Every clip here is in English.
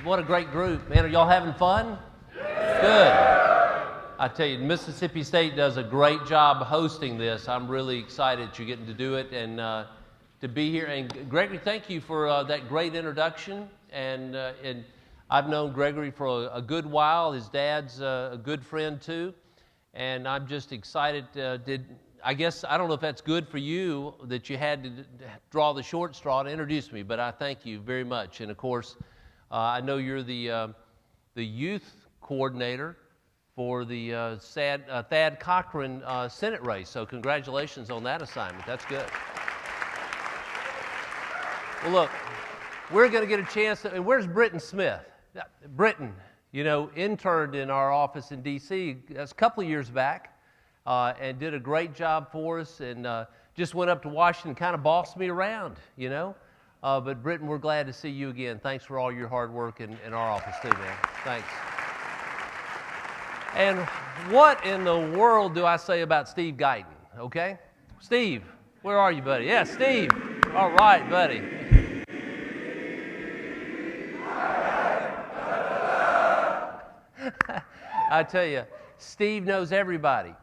What a great group, man. Are y'all having fun? Good. I tell you, Mississippi State does a great job hosting this. I'm really excited that you're getting to do it and to be here. And Gregory, thank you for that great introduction. And I've known Gregory for a good while. His dad's a good friend too. And I'm just excited. I guess, I don't know if that's good for you that you had to draw the short straw to introduce me, but I thank you very much. And of course, I know you're the youth coordinator for the Thad Cochran Senate race, so congratulations on that assignment. That's good. Well, look, we're going to get a chance to, and where's Britton Smith? Britton, you know, interned in our office in D.C. That's a couple of years back and did a great job for us and just went up to Washington and kind of bossed me around, you know. But Britton, we're glad to see you again. Thanks for all your hard work in our office too, man. Thanks. And what in the world do I say about Steve Guyton, okay? Steve, where are you, buddy? Yeah, Steve. All right, buddy. I tell you, Steve knows everybody.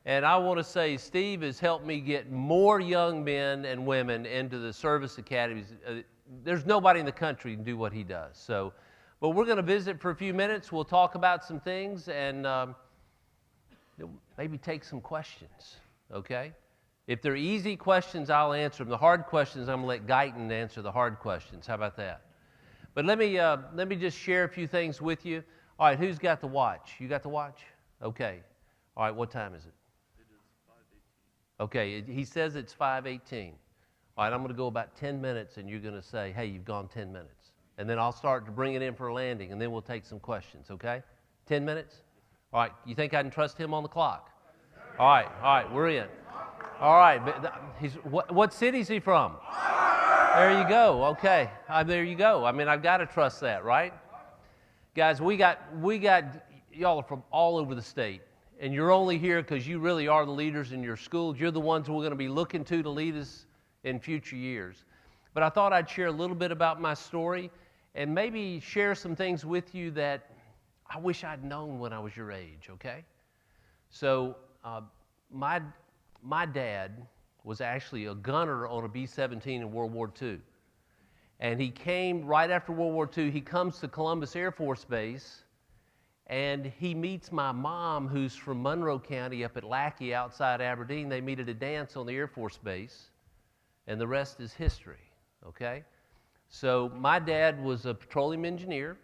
And I want to say Steve has helped me get more young men and women into the service academies. There's nobody in the country who can do what he does. So, but we're going to visit for a few minutes. We'll talk about some things and maybe take some questions, okay? If they're easy questions, I'll answer them. The hard questions, I'm going to let Guyton answer the hard questions. How about that? But let me just share a few things with you. All right, who's got the watch? You got the watch? Okay. All right, what time is it? Okay, he says it's 5:18. All right, I'm going to go about 10 minutes, and you're going to say, hey, you've gone 10 minutes. And then I'll start to bring it in for a landing, and then we'll take some questions, okay? 10 minutes? All right, you think I can trust him on the clock? All right, we're in. All right, what city is he from? There you go, okay. There you go. I mean, I've got to trust that, right? Guys, we got y'all are from all over the state. And you're only here because you really are the leaders in your schools. You're the ones we're going to be looking to lead us in future years. But I thought I'd share a little bit about my story and maybe share some things with you that I wish I'd known when I was your age, okay? So my dad was actually a gunner on a B-17 in World War II. And he came right after World War II. He comes to Columbus Air Force Base. And he meets my mom, who's from Monroe County up at Lackey outside Aberdeen. They meet at a dance on the Air Force Base, and the rest is history, okay? So my dad was a petroleum engineer.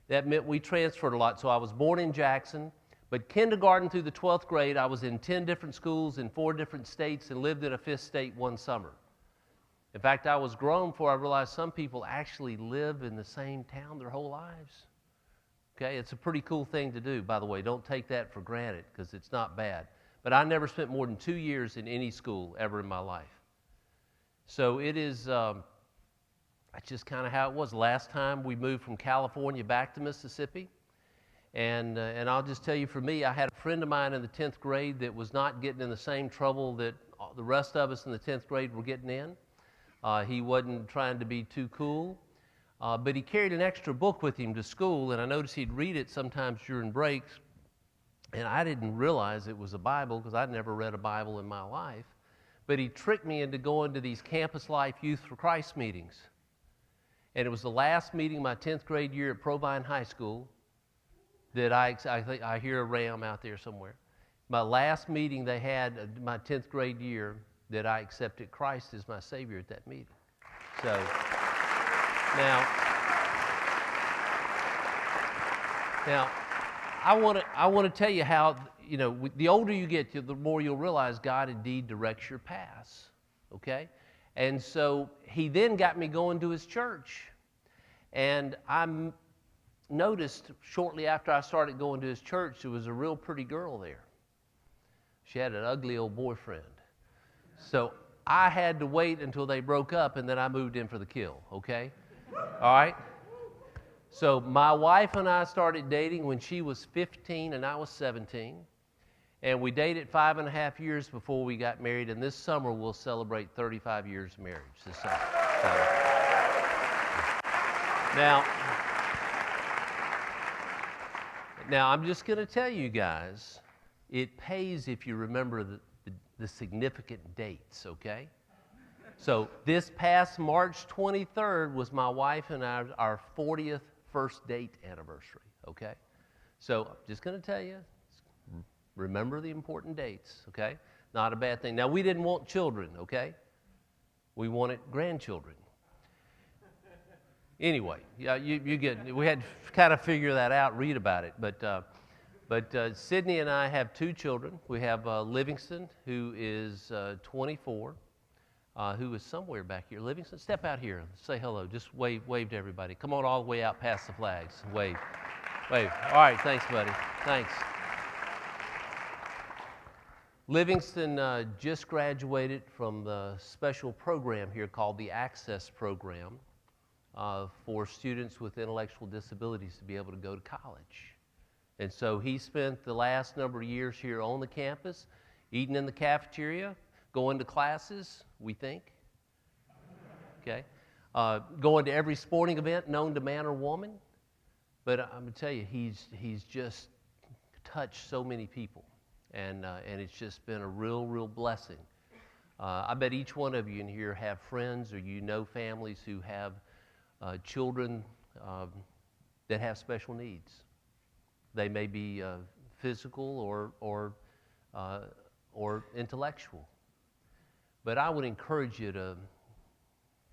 That meant we transferred a lot. So I was born in Jackson, but kindergarten through the 12th grade, I was in 10 different schools in 4 different states and lived in a 5th state one summer. In fact, I was grown before I realized some people actually live in the same town their whole lives. Okay, it's a pretty cool thing to do, by the way. Don't take that for granted because it's not bad. But I never spent more than 2 years in any school ever in my life. So it is, that's just kind of how it was. Last time we moved from California back to Mississippi. And I'll just tell you, for me, I had a friend of mine in the 10th grade that was not getting in the same trouble that the rest of us in the 10th grade were getting in. He wasn't trying to be too cool. But he carried an extra book with him to school, and I noticed he'd read it sometimes during breaks, and I didn't realize it was a Bible because I'd never read a Bible in my life. But he tricked me into going to these Campus Life Youth for Christ meetings. And it was the last meeting my 10th grade year at Provine High School that I think I hear a ram out there somewhere. My last meeting they had my 10th grade year that I accepted Christ as my Savior at that meeting. So... Now, I want to tell you how, you know, the older you get, the more you'll realize God indeed directs your paths, okay? And so he then got me going to his church. And I noticed shortly after I started going to his church, there was a real pretty girl there. She had an ugly old boyfriend. So I had to wait until they broke up, and then I moved in for the kill, okay? All right? So my wife and I started dating when she was 15 and I was 17. And we dated 5.5 years before we got married. And this summer we'll celebrate 35 years of marriage this summer. So, now, Now, I'm just going to tell you guys, it pays if you remember the significant dates, okay? So this past March 23rd was my wife and our 40th first date anniversary, okay? So I'm just going to tell you, remember the important dates, okay? Not a bad thing. Now, we didn't want children, okay? We wanted grandchildren. Anyway, yeah, you get. We had to kind of figure that out, read about it. But Sydney and I have two children. We have Livingston, who is 24, who is somewhere back here. Livingston, step out here. Say hello. Just wave to everybody. Come on all the way out past the flags. Wave. All right, thanks, buddy. Thanks. Livingston just graduated from the special program here called the Access Program for students with intellectual disabilities to be able to go to college. And so he spent the last number of years here on the campus, eating in the cafeteria, going to classes, we think, okay, going to every sporting event known to man or woman. But I'm going to tell you, he's just touched so many people. And it's just been a real blessing. I bet each one of you in here have friends or you know families who have children that have special needs. They may be physical or intellectual. But I would encourage you to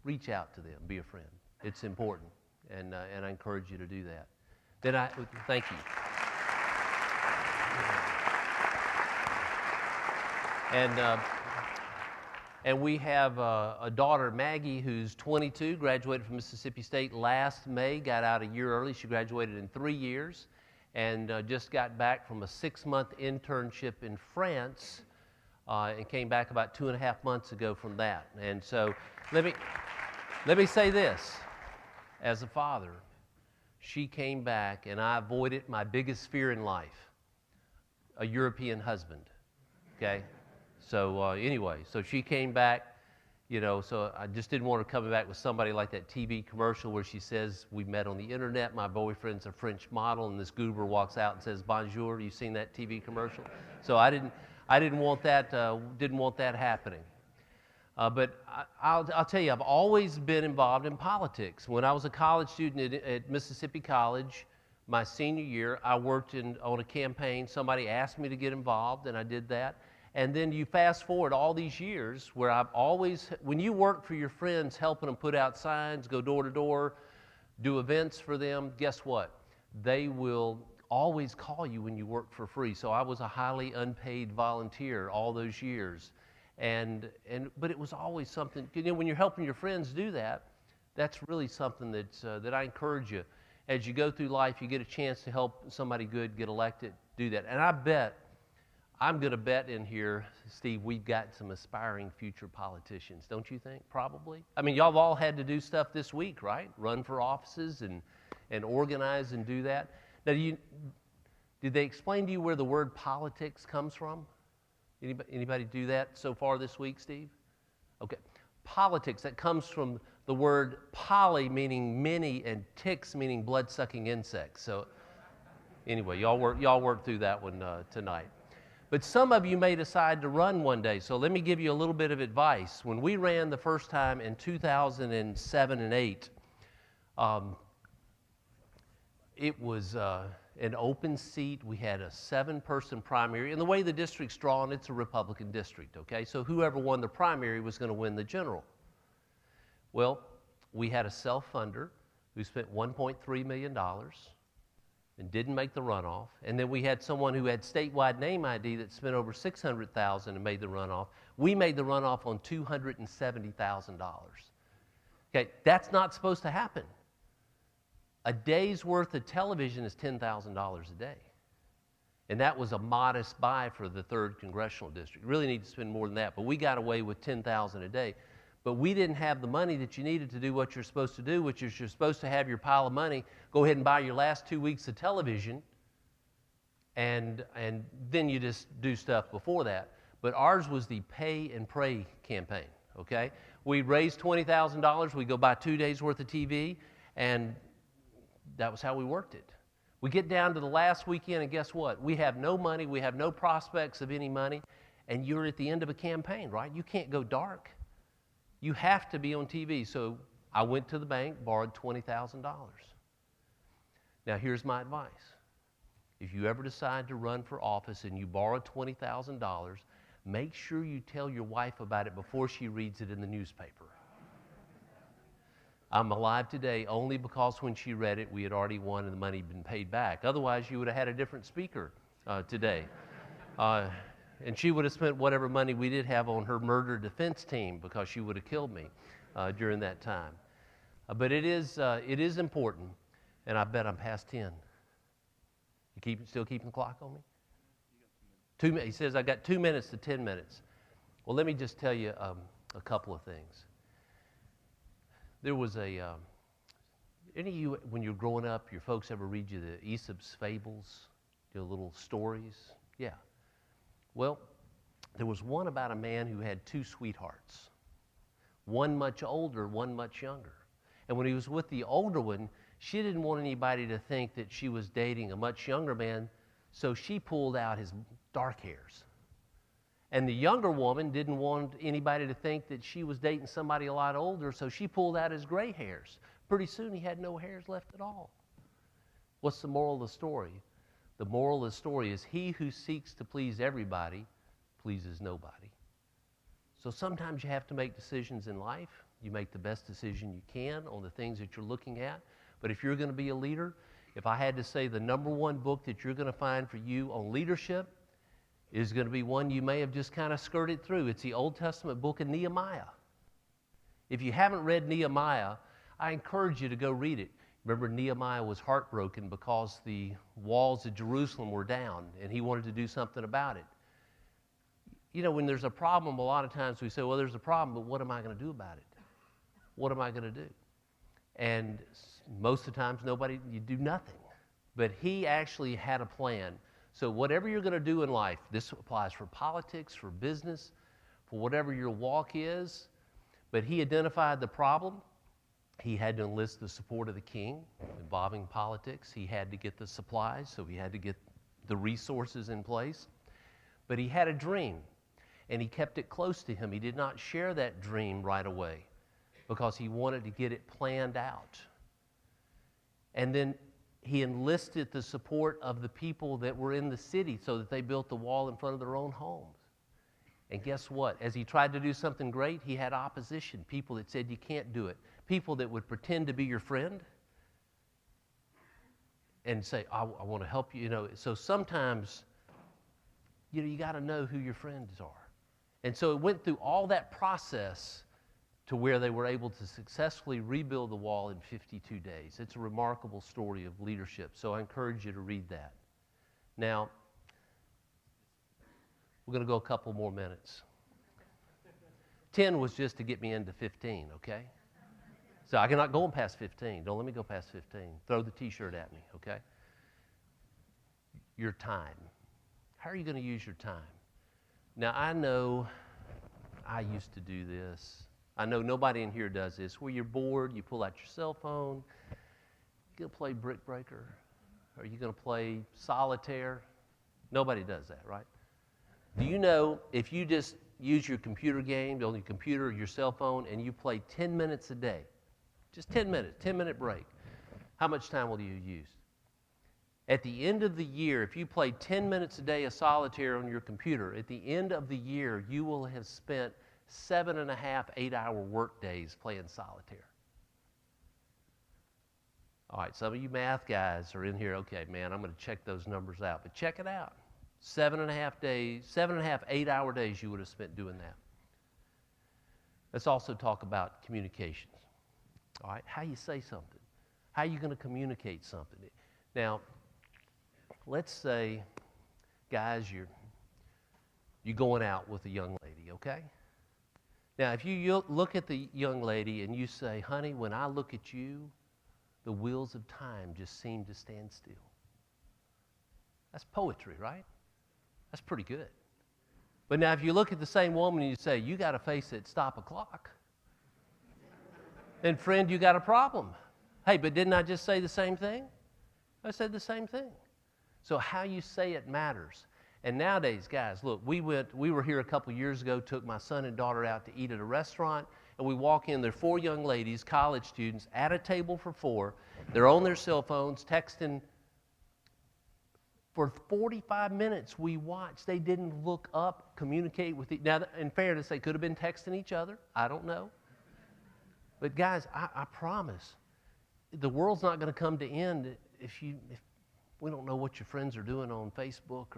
reach out to them, be a friend. It's important, and I encourage you to do that. Then thank you. And we have a daughter, Maggie, who's 22, graduated from Mississippi State last May, got out a year early. She graduated in 3 years and just got back from a 6-month internship in France and came back about 2.5 months ago from that. And so let me say this. As a father, she came back and I avoided my biggest fear in life, a European husband, okay? So anyway, so she came back, you know, so I just didn't want her coming back with somebody like that TV commercial where she says, we met on the internet, my boyfriend's a French model, and this goober walks out and says, bonjour, you seen that TV commercial? So I didn't want that happening. But I'll tell you, I've always been involved in politics. When I was a college student at Mississippi College, my senior year, I worked on a campaign. Somebody asked me to get involved, and I did that. And then you fast forward all these years where I've always, when you work for your friends, helping them put out signs, go door to door, do events for them, guess what? They will always call you when you work for free. So I was a highly unpaid volunteer all those years. But it was always something, you know, when you're helping your friends do that, that's really something that I encourage you. As you go through life, you get a chance to help somebody good get elected, do that. And I'm going to bet in here, Steve, we've got some aspiring future politicians, don't you think? Probably. I mean, y'all have all had to do stuff this week, right? Run for offices and organize and do that. Now, did they explain to you where the word politics comes from? Anybody do that so far this week, Steve? Okay. Politics, that comes from the word poly, meaning many, and ticks, meaning blood-sucking insects. So anyway, y'all work through that one tonight. But some of you may decide to run one day, so let me give you a little bit of advice. When we ran the first time in 2007 and 8, it was an open seat. We had a 7-person primary, and the way the district's drawn, it's a Republican district, okay? So whoever won the primary was going to win the general. Well, we had a self-funder who spent $1.3 million and didn't make the runoff. And then we had someone who had statewide name ID that spent over $600,000 and made the runoff. We made the runoff on $270,000. Okay, that's not supposed to happen. A day's worth of television is $10,000 a day. And that was a modest buy for the 3rd Congressional District. You really need to spend more than that, but we got away with $10,000 a day. But we didn't have the money that you needed to do what you're supposed to do, which is you're supposed to have your pile of money, go ahead and buy your last 2 weeks of television, and then you just do stuff before that. But ours was the pay and pray campaign, okay? We raised $20,000, we go buy 2 days worth of TV, and that was how we worked it. We get down to the last weekend, and guess what? We have no money, we have no prospects of any money, and you're at the end of a campaign, right? You can't go dark. You have to be on TV. So I went to the bank, borrowed $20,000. Now here's my advice. If you ever decide to run for office and you borrow $20,000, make sure you tell your wife about it before she reads it in the newspaper. I'm alive today only because when she read it, we had already won and the money had been paid back. Otherwise, you would have had a different speaker today. And she would have spent whatever money we did have on her murder defense team because she would have killed me during that time. But it is important, and I bet I'm past 10. You still keeping the clock on me? 2 minutes. He says I got 2 minutes to 10 minutes. Well, let me just tell you a couple of things. There was any of you, when you're growing up, your folks ever read you the Aesop's fables, little stories? Yeah. Well, there was one about a man who had two sweethearts, one much older, one much younger. And when he was with the older one, she didn't want anybody to think that she was dating a much younger man, so she pulled out his dark hairs. And the younger woman didn't want anybody to think that she was dating somebody a lot older, so she pulled out his gray hairs. Pretty soon he had no hairs left at all. What's the moral of the story? The moral of the story is he who seeks to please everybody pleases nobody. So sometimes you have to make decisions in life. You make the best decision you can on the things that you're looking at. But if you're going to be a leader, if I had to say the number one book that you're going to find for you on leadership is going to be one you may have just kind of skirted through. It's the Old Testament book of Nehemiah. If you haven't read Nehemiah, I encourage you to go read it. Remember, Nehemiah was heartbroken because the walls of Jerusalem were down, and he wanted to do something about it. You know, when there's a problem, a lot of times we say, well, there's a problem, but what am I going to do about it? What am I going to do? And most of the times, you do nothing. But he actually had a plan. So whatever you're going to do in life, this applies for politics, for business, for whatever your walk is. But he identified the problem. He had to enlist the support of the king involving politics. He had to get the supplies, so he had to get the resources in place. But he had a dream, and he kept it close to him. He did not share that dream right away because he wanted to get it planned out. And then he enlisted the support of the people that were in the city so that they built the wall in front of their own homes. And guess what? As he tried to do something great, he had opposition, people that said you can't do it, people that would pretend to be your friend and say, I want to help you. So sometimes, you got to know who your friends are. And so it went through all that process to where they were able to successfully rebuild the wall in 52 days. It's a remarkable story of leadership, so I encourage you to read that. Now, we're going to go a couple more minutes. 10 was just to get me into 15, okay? So I cannot go past 15. Don't let me go past 15. Throw the T-shirt at me, okay? Your time. How are you going to use your time? Now, I know I used to do this. I know nobody in here does this. Where you're bored, you pull out your cell phone. You going to play Brick Breaker? Are you going to play solitaire? Nobody does that, right? Do you know if you just use your computer game on your computer or your cell phone and you play 10 minutes a day, just 10 minutes, 10-minute break, how much time will you use? At the end of the year, if you play 10 minutes a day of solitaire on your computer, at the end of the year, you will have spent 7.5 8-hour work days playing solitaire. All right, some of you math guys are in here. Okay, man, I'm going to check those numbers out. But check it out. 7.5 8-hour days you would have spent doing that. Let's also talk about communications. All right, how you say something. How are you going to communicate something? Now, let's say, guys, you're going out with a young lady, okay? Now, if you look at the young lady and you say, honey, when I look at you, the wheels of time just seem to stand still. That's poetry, right? That's pretty good. But now if you look at the same woman and you say, you got a face that stop a clock, then friend, you got a problem. Hey, but didn't I just say the same thing? I said the same thing. So how you say it matters. And nowadays, guys, look, we were here a couple years ago, took my son and daughter out to eat at a restaurant, and we walk in, there are 4 young ladies, college students, at a table for 4. They're on their cell phones, texting. For 45 minutes we watched. They didn't look up, communicate with each other. Now, in fairness, they could have been texting each other. I don't know. But guys, I promise, the world's not going to come to end if we don't know what your friends are doing on Facebook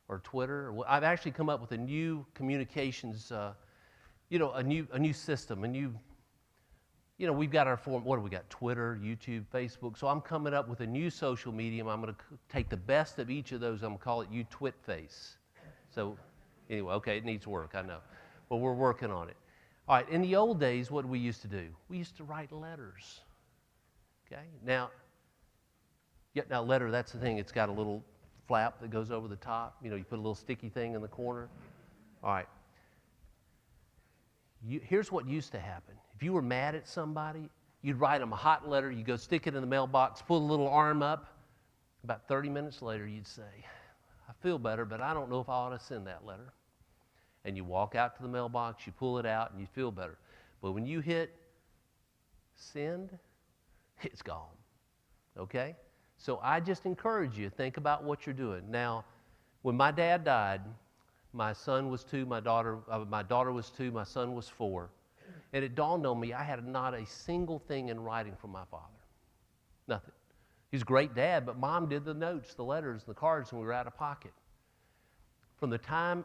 or Twitter. I've actually come up with a new communications, a new system, we've got our form. What do we got? Twitter, YouTube, Facebook. So I'm coming up with a new social medium. I'm going to take the best of each of those. I'm going to call it You Twit Face. So anyway, okay, it needs work, I know, but we're working on it. All right, in the old days, what did we used to do? We used to write letters. Okay, now letter, that's the thing. It's got a little flap that goes over the top. You put a little sticky thing in the corner. All right. Here's what used to happen. If you were mad at somebody, you'd write them a hot letter. You go stick it in the mailbox, pull a little arm up. About 30 minutes later, you'd say, I feel better, but I don't know if I ought to send that letter. And you walk out to the mailbox, you pull it out, and you feel better. But when you hit send, it's gone. Okay? So I just encourage you, think about what you're doing. Now, when my dad died, my son was 2, my daughter was 2, my son was 4. And it dawned on me I had not a single thing in writing from my father. Nothing. He's a great dad, but Mom did the notes, the letters, the cards, and we were out of pocket. From the time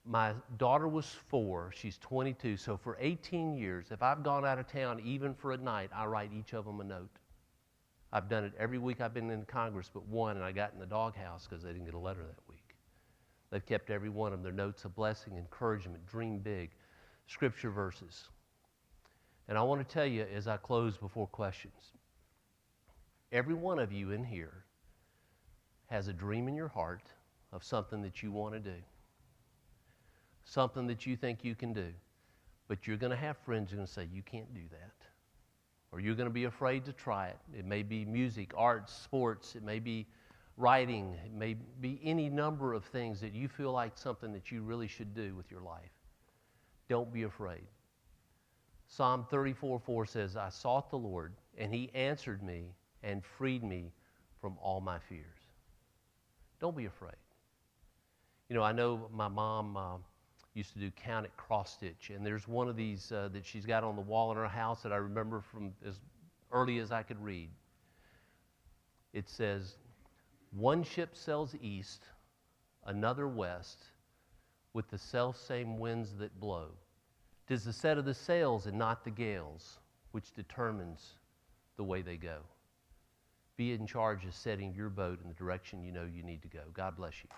my daughter was 4, she's 22, so for 18 years, if I've gone out of town even for a night, I write each of them a note. I've done it every week I've been in Congress but one, and I got in the doghouse because they didn't get a letter that week. They've kept every one of their notes of blessing, encouragement, dream big, scripture verses. And I want to tell you as I close before questions, every one of you in here has a dream in your heart of something that you want to do, something that you think you can do, but you're going to have friends who are going to say, you can't do that. Or you're going to be afraid to try it. It may be music, arts, sports, it may be writing, it may be any number of things that you feel like something that you really should do with your life. Don't be afraid. Psalm 34:4 says, I sought the Lord, and He answered me and freed me from all my fears. Don't be afraid. I know my mom used to do count it cross stitch, and there's one of these that she's got on the wall in her house that I remember from as early as I could read. It says, one ship sails east, another west, with the self-same winds that blow. 'Tis the set of the sails and not the gales which determines the way they go. Be in charge of setting your boat in the direction you know you need to go. God bless you.